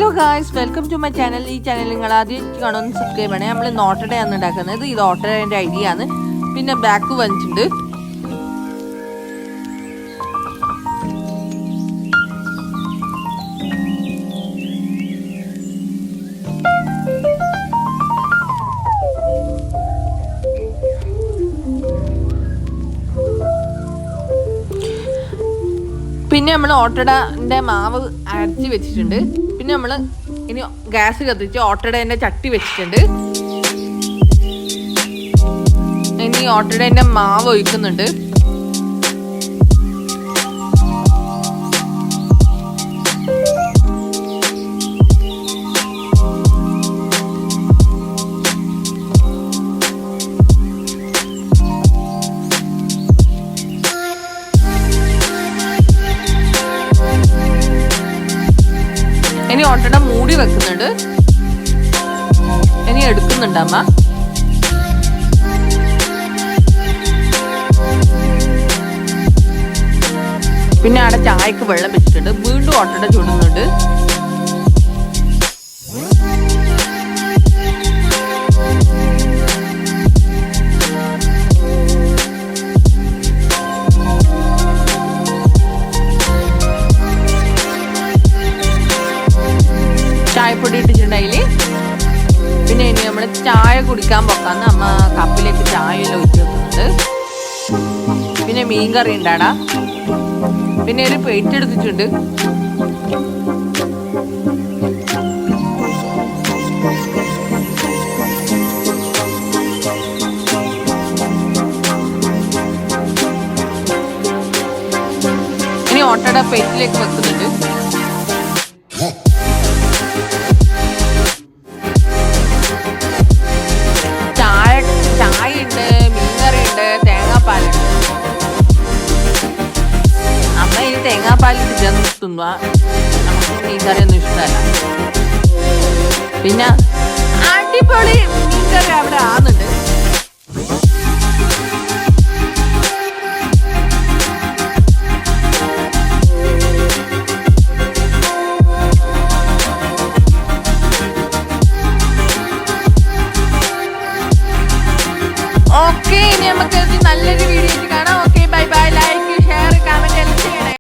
Hello guys, welcome to my channel. ഈ channel നിങ്ങൾ ആദ്യം കാണുമെന്ന് സബ്സ്ക്രൈബ് ചെയ്യണേ. നമ്മൾ ഇന്ന് ഓട്ടടയാണ് ഉണ്ടാക്കുന്നത്. ഇത് ഓട്ടടേൻ്റെ ഐഡിയ ആണ്. പിന്നെ ബാക്ക് വന്നിട്ടുണ്ട്. പിന്നെ നമ്മൾ ഓട്ടടൻ്റെ മാവ് അരച്ച് വെച്ചിട്ടുണ്ട്. പിന്നെ നമ്മൾ ഇനി ഗ്യാസ് കത്തിച്ച് ഓട്ടടേൻ്റെ ചട്ടി വെച്ചിട്ടുണ്ട്. ഇനി ഓട്ടടേൻ്റെ മാവ് ഒഴിക്കുന്നുണ്ട്. ഇനി ഓട്ടട മൂടി വെക്കുന്നുണ്ട്. ഇനി എടുക്കുന്നുണ്ട് അമ്മ. പിന്നെ അവിടെ ചായക്ക് വെള്ളം വെച്ചിട്ടുണ്ട്. വീണ്ടും ഓട്ടട ചുടുന്നുണ്ട്. ചായപ്പൊടി ഇട്ടിട്ടുണ്ടായില്. പിന്നെ ഇനി നമ്മൾ ചായ കുടിക്കാൻ പോക്കാന്ന് അമ്മ കപ്പിലേക്ക് ചായ എല്ലാം ഒഴിച്ച് വെക്കുന്നുണ്ട്. പിന്നെ മീൻകറി ഉണ്ടാടാ. പിന്നെ ഒരു പ്ലേറ്റ് എടുത്തിട്ടുണ്ട്. ഇനി ഓട്ടട പ്ലേറ്റിലേക്ക് വെക്കുന്നുണ്ട്. ചായയുണ്ട്, മീൻകറിയുണ്ട്, തേങ്ങാപ്പാലുണ്ട്. അമ്മ ഇനി തേങ്ങാപ്പാൽ തിന്നുക. നമുക്ക് മീൻകറിയൊന്നും ഇഷ്ടമല്ല. പിന്നെ അടിപൊളി മീൻകറി അവിടെ ആകുന്നുണ്ട്. ഓക്കെ, ഇനി നമുക്ക് നല്ലൊരു വീഡിയോ കാണാം.